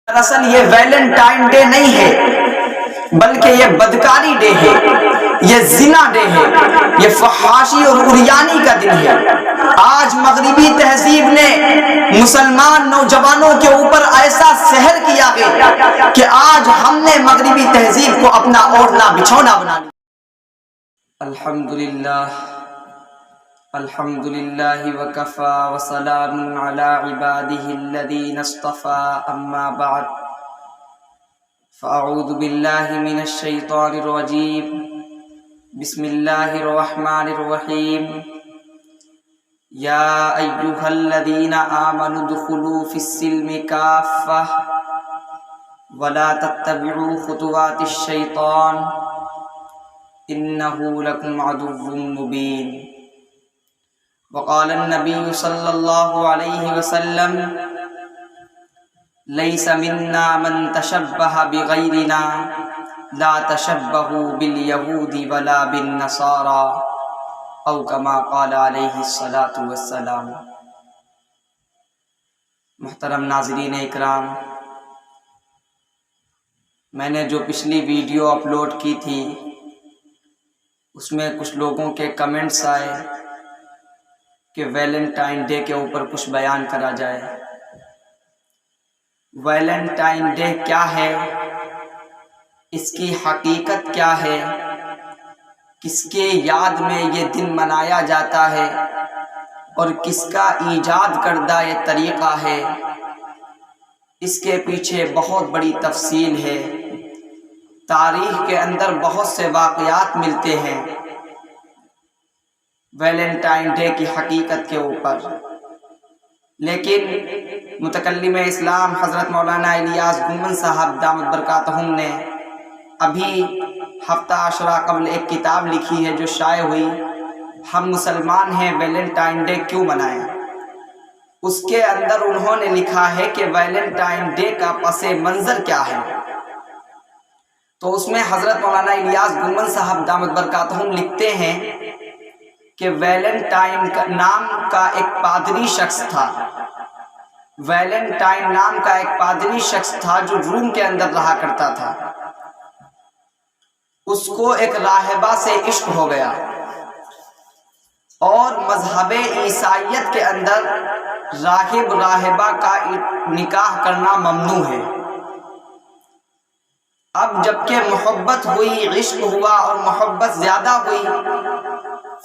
دراصل یہ Valentine day نہیں ہے بلکہ یہ بدکاری ڈے ہے، یہ زنا ڈے ہے، یہ فحاشی اور عریانی کا دن ہے۔ آج مغربی تہذیب نے مسلمان نوجوانوں کے اوپر ایسا سحر کیا ہے کہ آج ہم نے مغربی تہذیب کو اپنا اوڑھنا بچھونا بنا لیا۔ الحمدللہ وکفا وسلام علی عبادہ الذین اصطفى، اما بعد فاعوذ باللہ من الشیطان الرجیم، بسم اللہ الرحمن الرحیم۔ یا ایہا الذین آمنوا ادخلوا فی السلم کافہ ولا تتبعوا خطوات الشیطان انہ لکم عدو مبین۔ وقال النبی صلی اللہ علیہ وسلم لیس منا من تشبہ بغیرنا لا تشبہوا بالیہود ولا بالنصارى او کما قال علیہ الصلاۃ والسلام۔ محترم ناظرین اکرام، میں نے جو پچھلی ویڈیو اپلوڈ کی تھی اس میں کچھ لوگوں کے کمنٹس آئے کہ ویلنٹائن ڈے کے اوپر کچھ بیان کرا جائے۔ ویلنٹائن ڈے کیا ہے، اس کی حقیقت کیا ہے، کس کے یاد میں یہ دن منایا جاتا ہے اور کس کا ایجاد کردہ یہ طریقہ ہے، اس کے پیچھے بہت بڑی تفصیل ہے۔ تاریخ کے اندر بہت سے واقعات ملتے ہیں ویلنٹائن ڈے کی حقیقت کے اوپر، لیکن متکلم اسلام حضرت مولانا الیاس گنبد صاحب دامت برکاتہم نے ابھی ہفتہ عشرہ قبل ایک کتاب لکھی ہے جو شائع ہوئی، ہم مسلمان ہیں ویلنٹائن ڈے کیوں منائیں۔ اس کے اندر انہوں نے لکھا ہے کہ ویلنٹائن ڈے کا پس منظر کیا ہے۔ تو اس میں حضرت مولانا الیاس گنبد صاحب دامت برکاتہم لکھتے ہیں کہ ویلنٹائن نام کا ایک پادری شخص تھا، ویلنٹائن نام کا ایک پادری شخص تھا جو روم کے اندر رہا کرتا تھا۔ اس کو ایک راہبہ سے عشق ہو گیا اور مذہب عیسائیت کے اندر راہب راہبہ کا نکاح کرنا ممنوع ہے۔ اب جبکہ محبت ہوئی، عشق ہوا اور محبت زیادہ ہوئی،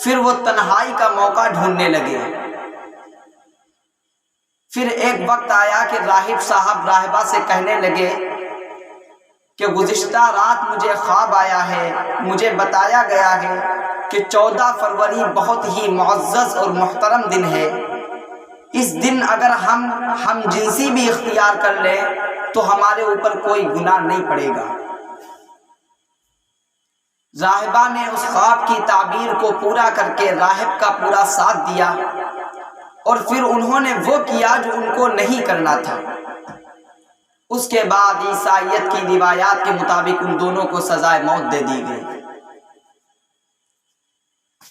پھر وہ تنہائی کا موقع ڈھونڈنے لگے۔ پھر ایک وقت آیا کہ راہب صاحب راہبہ سے کہنے لگے کہ گزشتہ رات مجھے خواب آیا ہے، مجھے بتایا گیا ہے کہ 14 فروری بہت ہی معزز اور محترم دن ہے، اس دن اگر ہم جنسی بھی اختیار کر لیں تو ہمارے اوپر کوئی گناہ نہیں پڑے گا۔ راہبہ نے اس خواب کی تعبیر کو پورا کر کے راہب کا پورا ساتھ دیا اور پھر انہوں نے وہ کیا جو ان کو نہیں کرنا تھا۔ اس کے بعد عیسائیت کی روایات کے مطابق ان دونوں کو سزائے موت دے دی گئی۔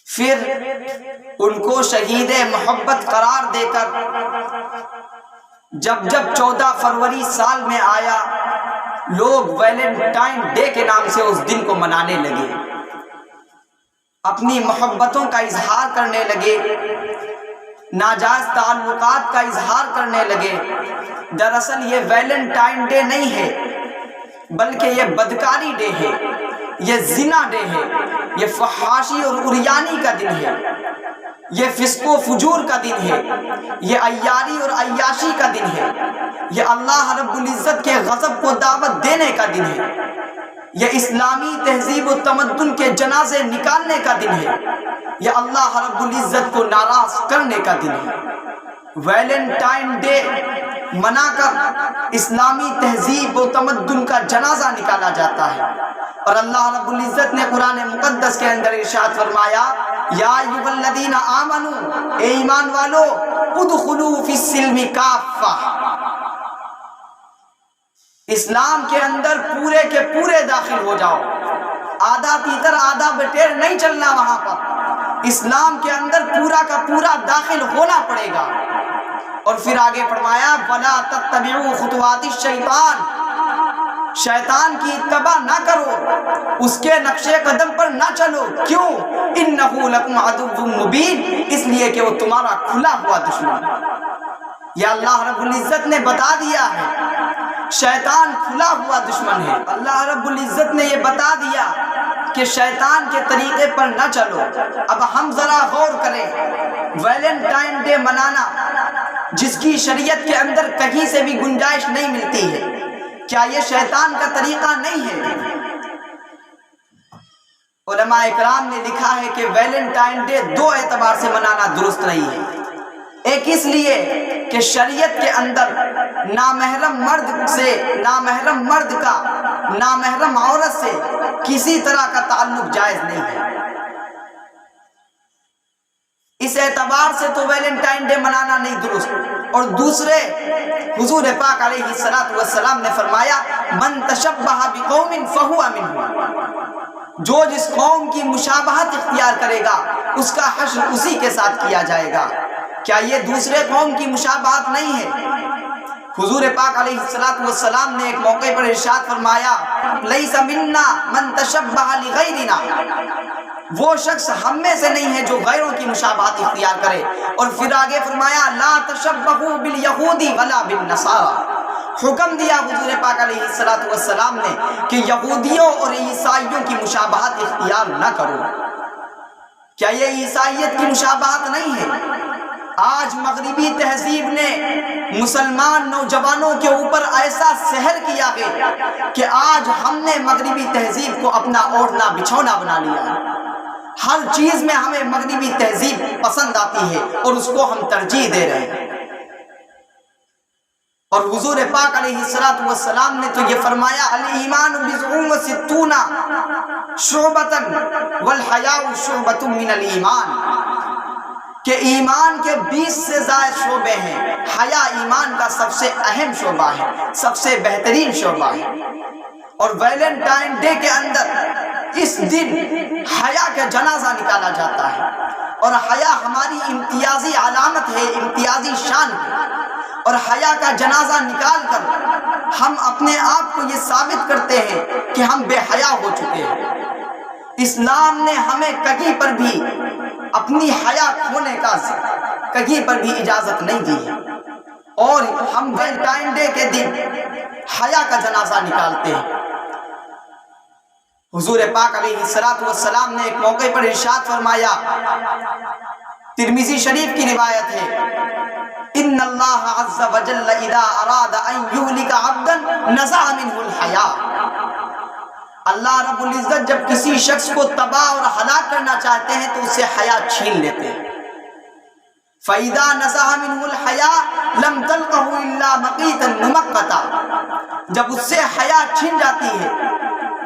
پھر ان کو شہید محبت قرار دے کر جب 14 فروری سال میں آیا، لوگ ویلنٹائن ڈے کے نام سے اس دن کو منانے لگے، اپنی محبتوں کا اظہار کرنے لگے، ناجائز تعلقات کا اظہار کرنے لگے۔ دراصل یہ ویلنٹائن ڈے نہیں ہے بلکہ یہ بدکاری ڈے ہے، یہ زنا ڈے ہے، یہ فحاشی اور عریانی کا دن ہے، یہ فسق و فجور کا دن ہے، یہ عیاری اور عیاشی کا دن ہے، یہ اللہ رب العزت کے غضب کو دعوت دینے کا دن ہے، یہ اسلامی تہذیب و تمدن کے جنازے نکالنے کا دن ہے، یہ اللہ رب العزت کو ناراض کرنے کا دن ہے۔ ویلنٹائن ڈے منا کر اسلامی تہذیب و تمدن کا جنازہ نکالا جاتا ہے، اور اللہ رب العزت نے قرآن مقدس کے اندر ارشاد فرمایا، یا ایھا الذین آمنوا، اے ایمان والو، ادخلوا فی السلم کافہ، اسلام کے اندر پورے کے پورے داخل ہو جاؤ، آدھا تیتر آدھا بٹیر نہیں چلنا وہاں پر، اسلام کے اندر پورا کا پورا داخل ہونا پڑے گا۔ اور پھر آگے فرمایا وَلَا تَتَّبِعُوا خُطُوَاتِ الشَّيْطَانِ، شیطان کی اتباع نہ کرو، اس کے نقش قدم پر نہ چلو۔ کیوں؟ اِنَّهُ لَكُمْ عَدُوٌّ مُّبِينٌ، اس لیے کہ وہ تمہارا کھلا ہوا دشمن ہے۔ یا اللہ رب العزت نے بتا دیا ہے شیطان کھلا ہوا دشمن ہے۔ اللہ رب العزت نے یہ بتا دیا کہ شیطان کے طریقے پر نہ چلو۔ اب ہم ذرا غور کریں، ویلنٹائن ڈے منانا جس کی شریعت کے اندر کہیں سے بھی گنجائش نہیں ملتی ہے، کیا یہ شیطان کا طریقہ نہیں ہے؟ علماء اکرام نے لکھا ہے کہ ویلنٹائن ڈے دو اعتبار سے منانا درست نہیں ہے۔ ایک اس لیے کہ شریعت کے اندر نامحرم مرد کا نامحرم عورت سے کسی طرح کا تعلق جائز نہیں ہے، اس اعتبار سے تو ویلنٹائن ڈے منانا نہیں درست۔ اور دوسرے، حضور پاک علیہ السلام نے فرمایا من تشبہ بقوم فہو منہم، جو جس قوم کی مشابہت اختیار کرے گا اس کا حشر اسی کے ساتھ کیا جائے گا۔ کیا یہ دوسرے قوم کی مشابہت نہیں ہے؟ حضور پاک علیہ السلام نے ایک موقع پر ارشاد فرمایا لیس منا من تشبہ لغیرنا، وہ شخص ہم میں سے نہیں ہے جو غیروں کی مشابہت اختیار کرے۔ اور پھر آگے فرمایا لا تشبہوا بالیہود ولا بالنصارى، حکم دیا حضور پاک علیہ السلام نے کہ یہودیوں اور عیسائیوں کی مشابہت اختیار نہ کرو۔ کیا یہ عیسائیت کی مشابہت نہیں ہے؟ آج مغربی تہذیب نے مسلمان نوجوانوں کے اوپر ایسا سحر کیا ہے کہ آج ہم نے مغربی تہذیب کو اپنا اوڑھنا بچھونا بنا لیا ہے۔ ہر چیز میں ہمیں مغربی تہذیب پسند آتی ہے اور اس کو ہم ترجیح دے رہے ہیں۔ اور حضور پاک علیہ السلام نے تو یہ فرمایا الایمان بضع وستون شعبۃ والحیاء شعبۃ من الایمان، کہ ایمان کے 20 سے زائد شعبے ہیں، حیا ایمان کا سب سے اہم شعبہ ہے، سب سے بہترین شعبہ ہے۔ اور ویلنٹائن ڈے کے اندر اس دن حیا کا جنازہ نکالا جاتا ہے، اور حیا ہماری امتیازی علامت ہے، امتیازی شان ہے۔ اور حیا کا جنازہ نکال کر ہم اپنے آپ کو یہ ثابت کرتے ہیں کہ ہم بے حیا ہو چکے ہیں۔ اسلام نے ہمیں کہیں پر بھی اپنی حیا کھونے کا کہیں پر بھی اجازت نہیں دی ہے، اور ہم ویلنٹائن ڈے کے دن حیا کا جنازہ نکالتے ہیں۔ حضور پاک علیہ السلام نے ایک موقع پر ارشاد فرمایا، ترمذی شریف کی روایت ہے ان اللہ عز وجل اذا اراد ان یہلک عبدا نزع منہ الحیا، اللہ رب العزت جب کسی شخص کو تباہ اور ہلاک کرنا چاہتے ہیں تو اس سے حیا چھین لیتے ہیں۔ فَإِذَا نَزَعَ مِنْهُ الْحَيَاءُ لَمْ تَلْقَهُ إِلَّا مَقِيتًا مُمَقَّتًا، جب اس سے حیا چھین جاتی ہے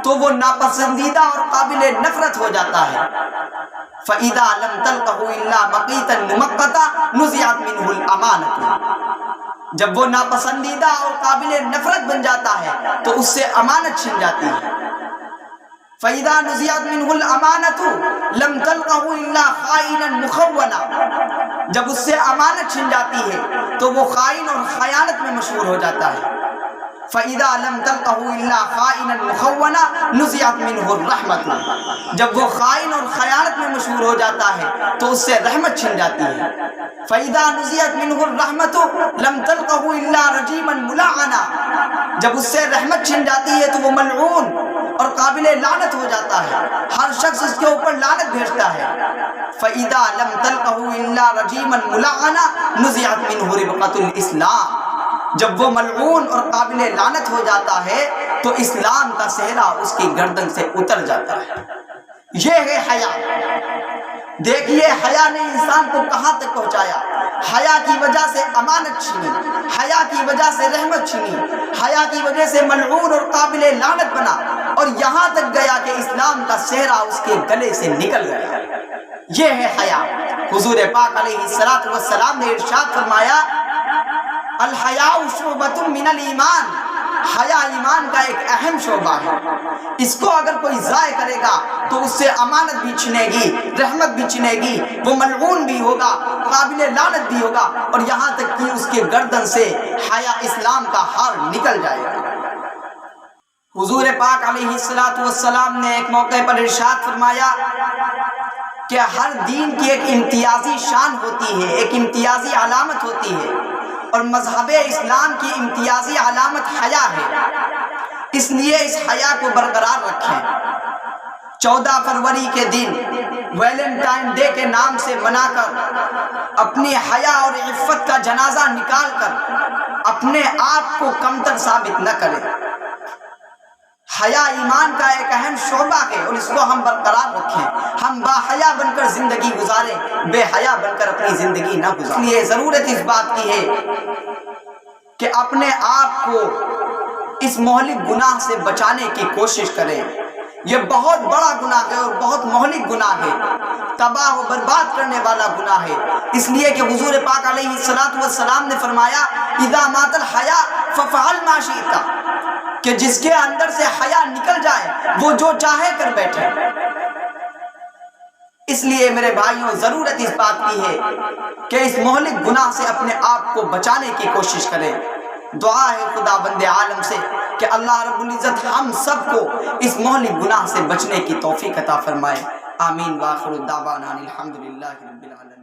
تو وہ ناپسندیدہ اور قابل نفرت ہو جاتا ہے۔ فَإِذَا لَمْ تَلْقَهُ إِلَّا مَقِيتًا مُمَقَّتًا نُزِعَتْ مِنْهُ الْأَمَانَةُ، جب وہ ناپسندیدہ اور قابل نفرت بن جاتا ہے تو اس سے امانت چھن جاتی ہے۔ فَإِذَا نُزِعَتْ مِنْهُ الْأَمَانَةُ لَمْ تَلْقَهُ إِلَّا خَائِنًا مُخَوَّنًا، جب اس سے امانت چھن جاتی ہے تو وہ خائن اور خیانت میں مشہور ہو جاتا ہے۔ فَإِذَا لَمْ تَلْقَهُ إِلَّا خَائِنًا مُخَوَّنًا نُزِعَتْ مِنْهُ الرَّحْمَةُ، جب وہ خائن اور خیانت میں مشہور ہو جاتا ہے تو اس سے رحمت چھن جاتی ہے۔ فَإِذَا نُزِعَتْ مِنْهُ الرَّحْمَةُ لَمْ تَلْقَهُ إِلَّا رَجِيمًا مُلَعَّنًا، جب اس سے رحمت چھن جاتی ہے تو وہ ملعون اور قابل لعنت ہو جاتا ہے، ہر شخص اس کے اوپر لعنت بھیجتا ہے۔ فَإِذَا لَمْ تَلْقَهُ إِلَّا رَجِيمًا مُلَعَّنًا نُزِعَتْ مِنْهُ رِبْقَةُ الْإِسْلَامِ، جب وہ ملعون اور قابل لعنت ہو جاتا ہے تو اسلام کا صحرا اس کی گردن سے اتر جاتا ہے۔ یہ ہے حیا۔ دیکھیے حیا نے انسان کو کہاں تک پہنچایا۔ حیا کی وجہ سے امانت چھینی، حیا کی وجہ سے رحمت چھینی، حیا کی وجہ سے ملعون اور قابل لعنت بنا، اور یہاں تک گیا کہ اسلام کا صحرا اس کے گلے سے نکل گیا۔ یہ ہے حیا۔ حضور پاک علیہ السلام نے ارشاد فرمایا الحیاء شعبۃ من الایمان، حیا ایمان ایمان کا ایک اہم شعبہ ہے، اس کو اگر کوئی ضائع کرے گا تو اس سے امانت بھی چھنے گی، رحمت بھی چھنے گی، وہ ملعون بھی ہوگا، قابل لعنت بھی ہوگا، اور یہاں تک کہ اس کے گردن سے حیا اسلام کا ہار نکل جائے گا۔ حضور پاک علیہ السلام نے ایک موقع پر ارشاد فرمایا کہ ہر دین کی ایک امتیازی شان ہوتی ہے، ایک امتیازی علامت ہوتی ہے، اور مذہب اسلام کی امتیازی علامت حیا ہے، اس لیے اس حیا کو برقرار رکھیں۔ 14 فروری کے دن ویلنٹائن ڈے کے نام سے منا کر اپنی حیا اور عفت کا جنازہ نکال کر اپنے آپ کو کمتر ثابت نہ کریں۔ حیا ایمان کا ایک اہم شعبہ ہے اور اس کو ہم برقرار رکھیں، ہم با حیا بن کر زندگی گزاریں، بے حیا بن کر اپنی زندگی نہ گزاریں۔ اس لیے ضرورت اس بات کی ہے کہ اپنے آپ کو اس مہلک گناہ سے بچانے کی کوشش کریں۔ یہ بہت بڑا گناہ ہے اور بہت مہلک گناہ ہے، تباہ و برباد کرنے والا گناہ ہے، اس لیے کہ حضور پاک علیہ السلام نے فرمایا اذا مات الحیا ففعل ما شئت، کہ جس کے اندر سے حیا نکل جائے وہ جو چاہے کر بیٹھے۔ اس لیے میرے بھائیوں ضرورت اس بات کی ہے کہ اس مہلک گناہ سے اپنے آپ کو بچانے کی کوشش کریں۔ دعا ہے خدا بند عالم سے کہ اللہ رب العزت ہم سب کو اس مہلک گناہ سے بچنے کی توفیق عطا فرمائے۔ آمین۔ وآخر دعوانا الحمدللہ رب العالمین۔